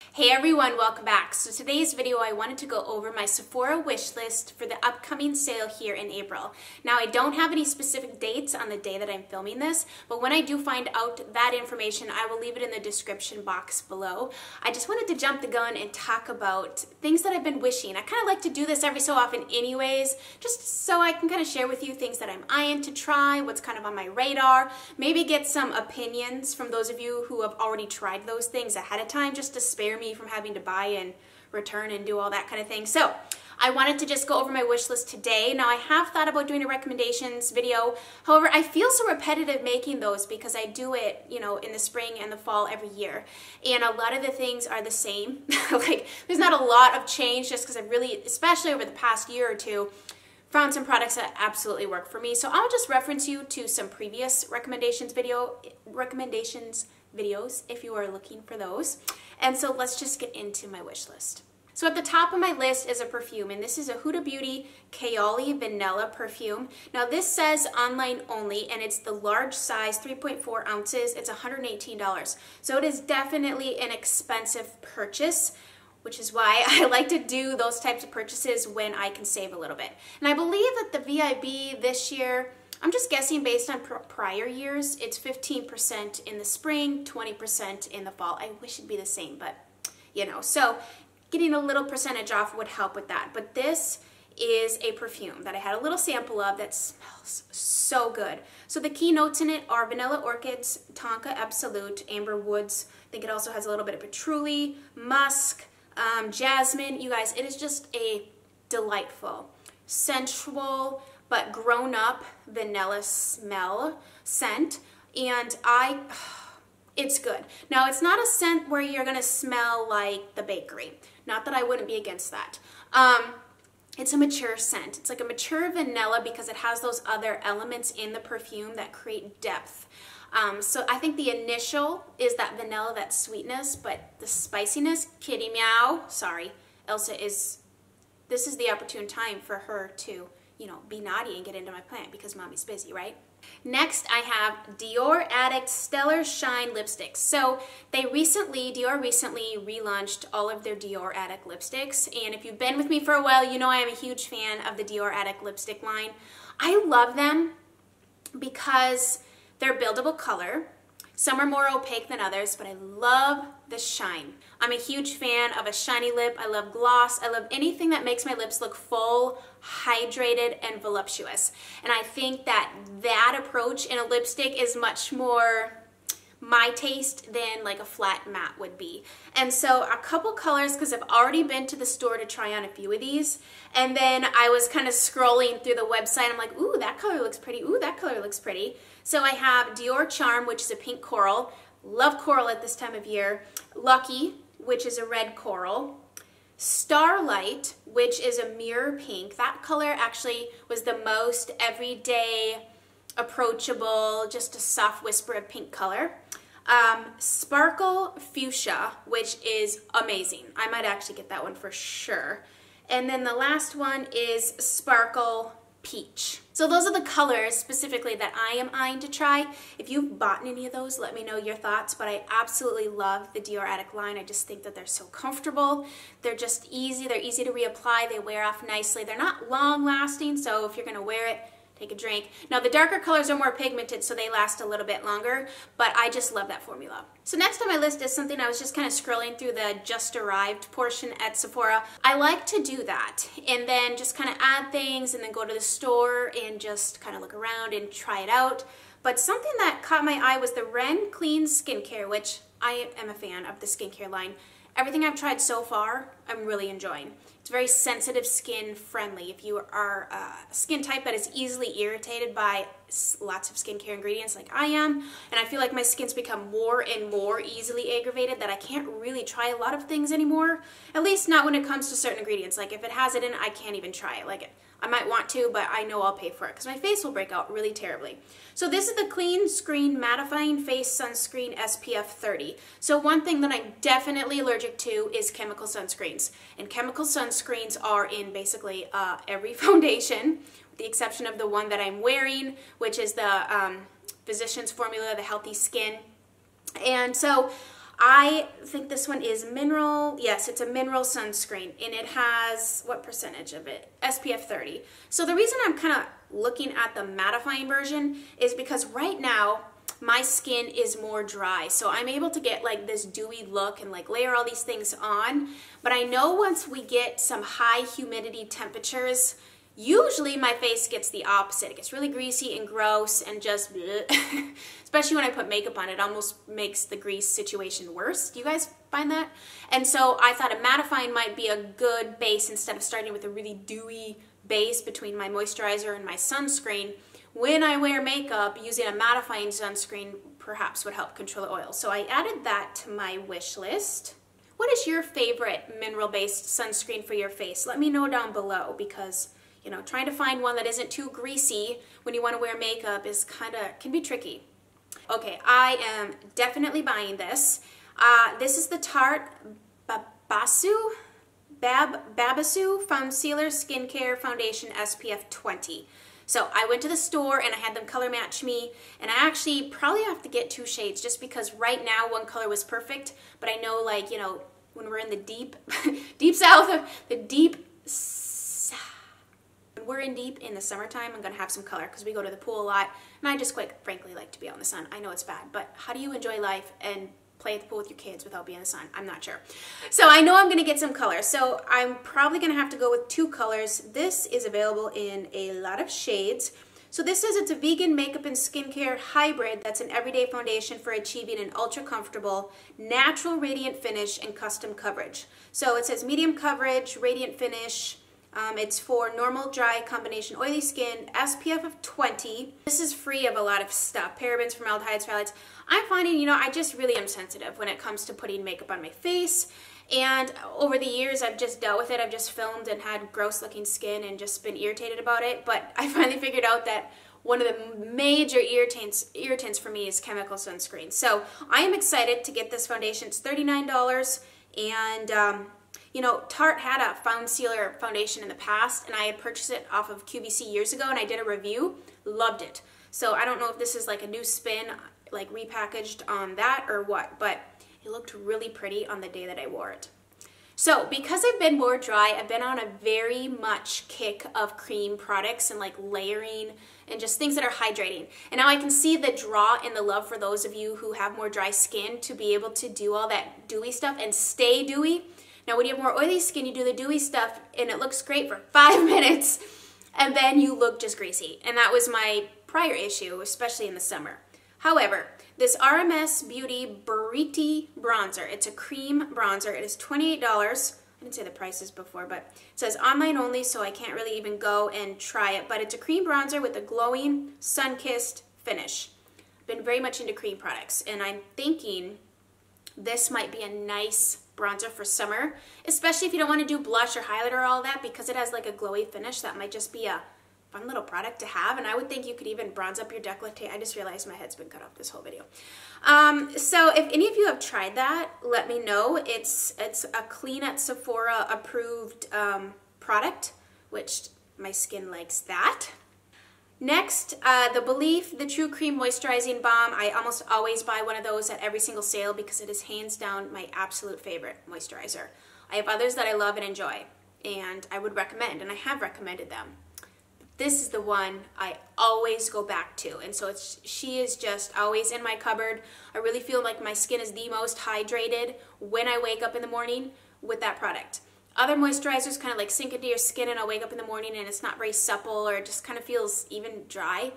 Hey everyone, welcome back. So today's video I wanted to go over my Sephora wish list for the upcoming sale here in April. Now I don't have any specific dates on the day that I'm filming this, but when I do find out that information, I will leave it in the description box below. I just wanted to jump the gun and talk about things that I've been wishing. I kind of like to do this every so often anyways, just so I can kind of share with you things that I'm eyeing to try, what's kind of on my radar, maybe get some opinions from those of you who have already tried those things ahead of time just to spare me from having to buy and return and do all that kind of thing. So I wanted to just go over my wish list today. Now I have thought about doing a recommendations video. However, I feel so repetitive making those because I do it, in the spring and the fall every year. And a lot of the things are the same. Like there's not a lot of change just because I've really, especially over the past year or two, found some products that absolutely work for me. So I'll just reference you to some previous recommendations videos if you are looking for those. And so let's just get into my wish list. So at the top of my list is a perfume, and this is a Huda Beauty Kaoli Vanilla perfume. Now this says online only, and it's the large size, 3.4 ounces. It's $118. So it is definitely an expensive purchase, which is why I like to do those types of purchases when I can save a little bit. And I believe that the VIB this year, I'm just guessing based on prior years, it's 15% in the spring, 20% in the fall. I wish it'd be the same, but so getting a little percentage off would help with that. But this is a perfume that I had a little sample of that smells so good. So the key notes in it are vanilla orchids, tonka absolute, amber woods. I think it also has a little bit of patchouli, musk, jasmine. You guys, it is just a delightful, sensual, but grown-up vanilla scent, and it's good. Now, it's not a scent where you're gonna smell like the bakery. Not that I wouldn't be against that. It's a mature scent. It's like a mature vanilla because it has those other elements in the perfume that create depth. So I think the initial is that vanilla, that sweetness, but the spiciness, kitty meow, sorry, this is the opportune time for her to be naughty and get into my plant because mommy's busy, right? Next, I have Dior Addict Stellar Shine lipsticks. So Dior recently relaunched all of their Dior Addict lipsticks. And if you've been with me for a while, you know I am a huge fan of the Dior Addict lipstick line. I love them because they're buildable color. Some are more opaque than others, but I love the shine. I'm a huge fan of a shiny lip. I love gloss. I love anything that makes my lips look full, hydrated, and voluptuous. And I think that approach in a lipstick is much more my taste than like a flat matte would be. And so a couple colors, because I've already been to the store to try on a few of these, and then I was kind of scrolling through the website. I'm like, ooh, that color looks pretty. Ooh, that color looks pretty. So I have Diorcharm, which is a pink coral. Love coral at this time of year. Lucky, which is a red coral. Starlight, which is a mirror pink. That color actually was the most everyday, approachable, just a soft whisper of pink color. Sparkle Fuchsia, which is amazing. I might actually get that one for sure. And then the last one is Sparkle Peach. So those are the colors specifically that I am eyeing to try. If you've bought any of those, let me know your thoughts, but I absolutely love the Dior Addict line. I just think that they're so comfortable. They're just easy. They're easy to reapply. They wear off nicely. They're not long lasting, so if you're gonna wear it, take a drink. Now the darker colors are more pigmented, so they last a little bit longer, but I just love that formula. So next on my list is something I was just kind of scrolling through the just arrived portion at Sephora. I like to do that and then just kind of add things and then go to the store and just kind of look around and try it out. But something that caught my eye was the Ren Clean Skincare, which I am a fan of the skincare line. Everything I've tried so far, I'm really enjoying. It's very sensitive skin friendly. If you are a skin type that is easily irritated by lots of skincare ingredients like I am, and I feel like my skin's become more and more easily aggravated that I can't really try a lot of things anymore, at least not when it comes to certain ingredients. Like if it has it in it, I can't even try it. Like I might want to, but I know I'll pay for it because my face will break out really terribly. So this is the Clean Screen Mattifying Face Sunscreen SPF 30. So one thing that I'm definitely allergic to is chemical sunscreens. And chemical sunscreens are in basically every foundation, with the exception of the one that I'm wearing, which is the Physicians Formula, the Healthy Skin. And so I think this one is mineral. Yes, it's a mineral sunscreen, and it has, what percentage of it? SPF 30. So the reason I'm kind of looking at the mattifying version is because right now my skin is more dry. So I'm able to get like this dewy look and like layer all these things on. But I know once we get some high humidity temperatures, usually my face gets the opposite. It gets really greasy and gross and just bleh. Especially when I put makeup on, it almost makes the grease situation worse. Do you guys find that? And so I thought a mattifying might be a good base instead of starting with a really dewy base between my moisturizer and my sunscreen. When I wear makeup, using a mattifying sunscreen perhaps would help control the oil. So I added that to my wish list. What is your favorite mineral-based sunscreen for your face? Let me know down below, because you know, trying to find one that isn't too greasy when you want to wear makeup is can be tricky. Okay, I am definitely buying this. This is the Tarte Babasu Concealer Skincare Foundation SPF 20. So I went to the store and I had them color match me, and I actually probably have to get 2 shades just because right now one color was perfect, but I know, like, you know, when we're in the deep south of the we're in deep in the summertime, I'm gonna have some color because we go to the pool a lot, and I just quite frankly like to be out in the sun. I know it's bad, but how do you enjoy life and play at the pool with your kids without being in the sun? I'm not sure. So I know I'm gonna get some color. So I'm probably gonna have to go with 2 colors. This is available in a lot of shades. So this says it's a vegan makeup and skincare hybrid that's an everyday foundation for achieving an ultra comfortable, natural radiant finish and custom coverage. So it says medium coverage, radiant finish. It's for normal, dry, combination oily skin, SPF of 20. This is free of a lot of stuff, parabens, formaldehydes, phthalates. I'm finding, you know, I just really am sensitive when it comes to putting makeup on my face. And over the years, I've just dealt with it. I've just filmed and had gross looking skin and just been irritated about it. But I finally figured out that one of the major irritants for me is chemical sunscreen. So I am excited to get this foundation. It's $39, and you know, Tarte had a concealer foundation in the past, and I had purchased it off of QVC years ago, and I did a review. Loved it. So I don't know if this is like a new spin, like repackaged on that or what, but it looked really pretty on the day that I wore it. So because I've been more dry, I've been on a very much kick of cream products and like layering and just things that are hydrating. And now I can see the draw and the love for those of you who have more dry skin to be able to do all that dewy stuff and stay dewy. Now, when you have more oily skin, you do the dewy stuff and it looks great for 5 minutes, and then you look just greasy. And that was my prior issue, especially in the summer. However, this RMS Beauty Burriti Bronzer, it's a cream bronzer. It is $28. I didn't say the prices before, but it says online only, so I can't really even go and try it. But it's a cream bronzer with a glowing, sun-kissed finish. I've been very much into cream products, and I'm thinking this might be a nice bronzer for summer, especially if you don't want to do blush or highlighter or all that, because it has like a glowy finish. That might just be a fun little product to have, and I would think you could even bronze up your décolleté. I just realized my head's been cut off this whole video. So if any of you have tried that, let me know. It's a Clean at Sephora approved product, which my skin likes that. Next, the Belief, the True Cream Moisturizing Balm. I almost always buy one of those at every single sale because it is hands down my absolute favorite moisturizer. I have others that I love and enjoy, and I would recommend, and I have recommended them. This is the one I always go back to, and so she is just always in my cupboard. I really feel like my skin is the most hydrated when I wake up in the morning with that product. Other moisturizers kind of like sink into your skin, and I'll wake up in the morning and it's not very supple, or it just kind of feels even dry.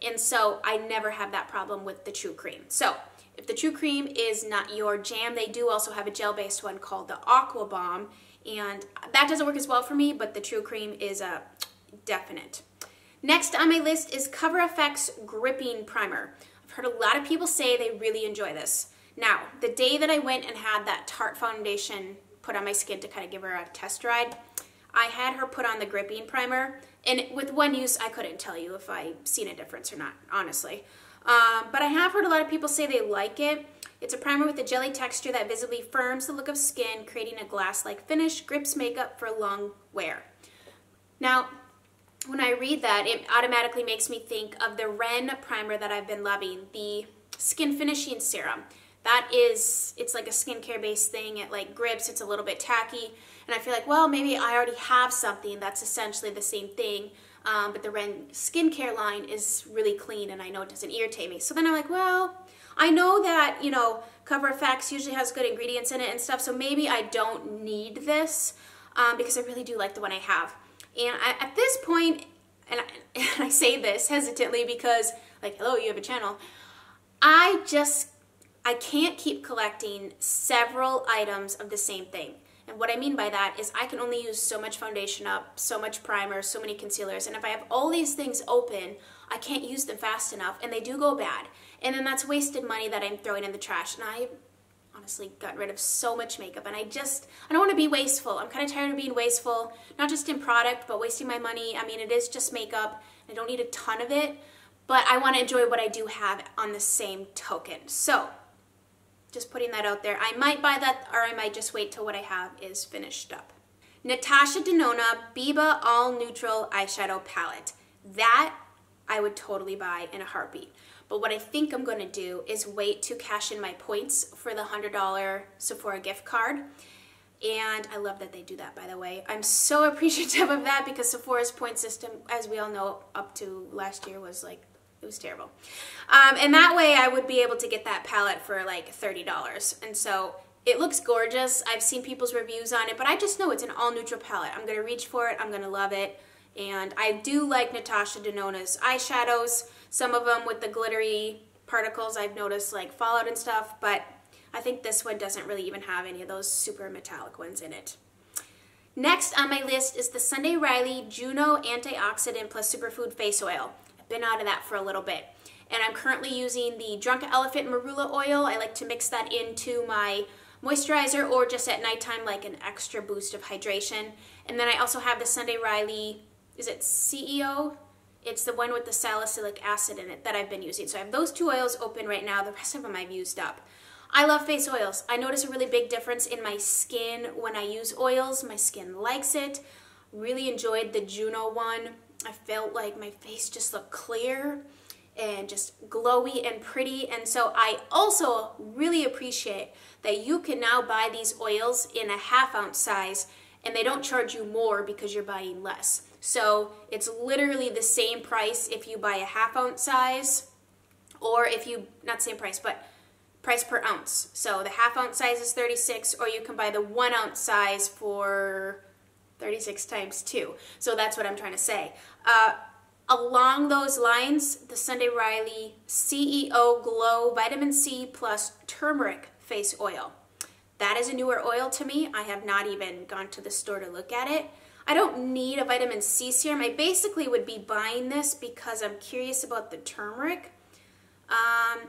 And so I never have that problem with the True Cream. So if the True Cream is not your jam, they do also have a gel-based one called the Aqua Balm, and that doesn't work as well for me, but the True Cream is a definite. Next on my list is Cover FX Gripping Primer. I've heard a lot of people say they really enjoy this. Now, the day that I went and had that Tarte foundation put on my skin to kind of give her a test ride, I had her put on the Gripping Primer, and with one use, I couldn't tell you if I seen a difference or not, honestly. But I have heard a lot of people say they like it. It's a primer with a jelly texture that visibly firms the look of skin, creating a glass-like finish, grips makeup for long wear. Now, when I read that, it automatically makes me think of the Ren primer that I've been loving, the Skin Finishing Serum. it's like a skincare based thing. It like grips, it's a little bit tacky. And I feel like, well, maybe I already have something that's essentially the same thing. But the Ren skincare line is really clean and I know it doesn't irritate me. So then I'm like, well, I know that, you know, Cover FX usually has good ingredients in it and stuff. So maybe I don't need this because I really do like the one I have. And at this point, and I say this hesitantly because, like, hello, you have a channel. I can't keep collecting several items of the same thing. And what I mean by that is I can only use so much foundation up, so much primer, so many concealers. And if I have all these things open, I can't use them fast enough and they do go bad. And then that's wasted money that I'm throwing in the trash. And I honestly got rid of so much makeup and I don't want to be wasteful. I'm kind of tired of being wasteful, not just in product, but wasting my money. I mean, it is just makeup. I don't need a ton of it, but I want to enjoy what I do have on the same token. So just putting that out there. I might buy that or I might just wait till what I have is finished up. Natasha Denona Biba All Neutral Eyeshadow Palette. That I would totally buy in a heartbeat. But what I think I'm going to do is wait to cash in my points for the $100 Sephora gift card. And I love that they do that, by the way. I'm so appreciative of that because Sephora's point system, as we all know, up to last year was like, it was terrible. And that way I would be able to get that palette for like $30. And so it looks gorgeous. I've seen people's reviews on it, but I just know it's an all neutral palette. I'm going to reach for it. I'm going to love it. And I do like Natasha Denona's eyeshadows. Some of them with the glittery particles I've noticed like fallout and stuff, but I think this one doesn't really even have any of those super metallic ones in it. Next on my list is the Sunday Riley Juno Antioxidant plus Superfood Face Oil. Been out of that for a little bit. And I'm currently using the Drunk Elephant Marula oil. I like to mix that into my moisturizer or just at nighttime like an extra boost of hydration. And then I also have the Sunday Riley, is it CEO? It's the one with the salicylic acid in it that I've been using. So I have those two oils open right now. The rest of them I've used up. I love face oils. I notice a really big difference in my skin when I use oils. My skin likes it. Really enjoyed the Juno one. I felt like my face just looked clear and just glowy and pretty. And so I also really appreciate that you can now buy these oils in a ½ ounce size and they don't charge you more because you're buying less. So it's literally the same price if you buy a ½ ounce size or if you, not same price, but price per ounce. So the ½ ounce size is $36 or you can buy the 1 ounce size for 36 times 2. So that's what I'm trying to say. Along those lines, the Sunday Riley CEO Glow Vitamin C plus Turmeric Face Oil. That is a newer oil to me. I have not even gone to the store to look at it. I don't need a vitamin C serum. I basically would be buying this because I'm curious about the turmeric.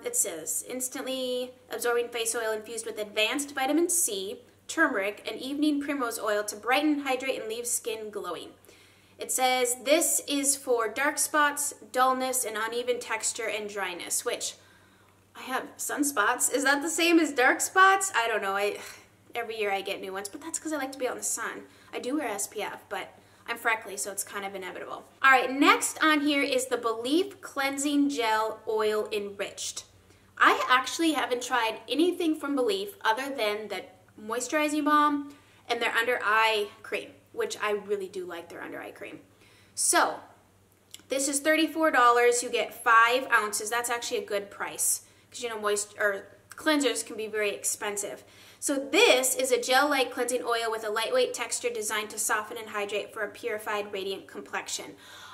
It says, instantly absorbing face oil infused with advanced vitamin C, turmeric, and evening primrose oil to brighten, hydrate, and leave skin glowing. It says this is for dark spots, dullness, and uneven texture and dryness, which I have sunspots. Is that the same as dark spots? I don't know. Every year I get new ones, but that's because I like to be out in the sun. I do wear SPF, but I'm freckly, so it's kind of inevitable. All right, next on here is the Belief Cleansing Gel Oil Enriched. I actually haven't tried anything from Belief other than the moisturizing balm and their under eye cream, which I really do like their under eye cream. So this is $34. You get 5 ounces. That's actually a good price because you know cleansers can be very expensive. So this is a gel-like cleansing oil with a lightweight texture designed to soften and hydrate for a purified, radiant complexion.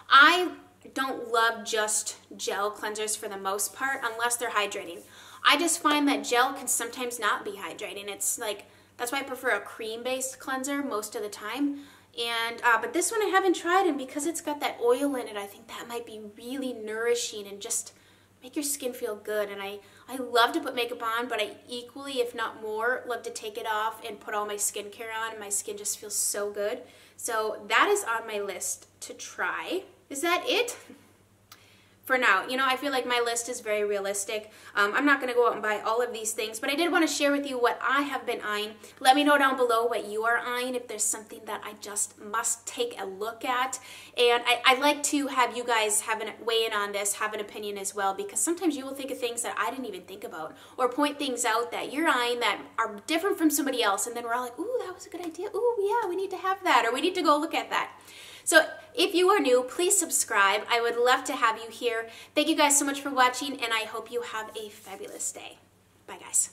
I don't love just gel cleansers for the most part unless they're hydrating. I just find that gel can sometimes not be hydrating. It's like, that's why I prefer a cream-based cleanser most of the time. And but this one I haven't tried, and because it's got that oil in it, I think that might be really nourishing and just make your skin feel good. And I love to put makeup on, but I equally, if not more, love to take it off and put all my skincare on, and my skin just feels so good. So that is on my list to try. Is that it? for now. You know, I feel like my list is very realistic. I'm not going to go out and buy all of these things, but I did want to share with you what I have been eyeing. Let me know down below what you are eyeing, if there's something that I just must take a look at. And I'd like to have you guys weigh in on this, have an opinion as well, because sometimes you will think of things that I didn't even think about, or point things out that you're eyeing that are different from somebody else, and then we're all like, ooh, that was a good idea. Ooh, yeah, we need to have that, or we need to go look at that. So if you are new, please subscribe. I would love to have you here. Thank you guys so much for watching, and I hope you have a fabulous day. Bye, guys.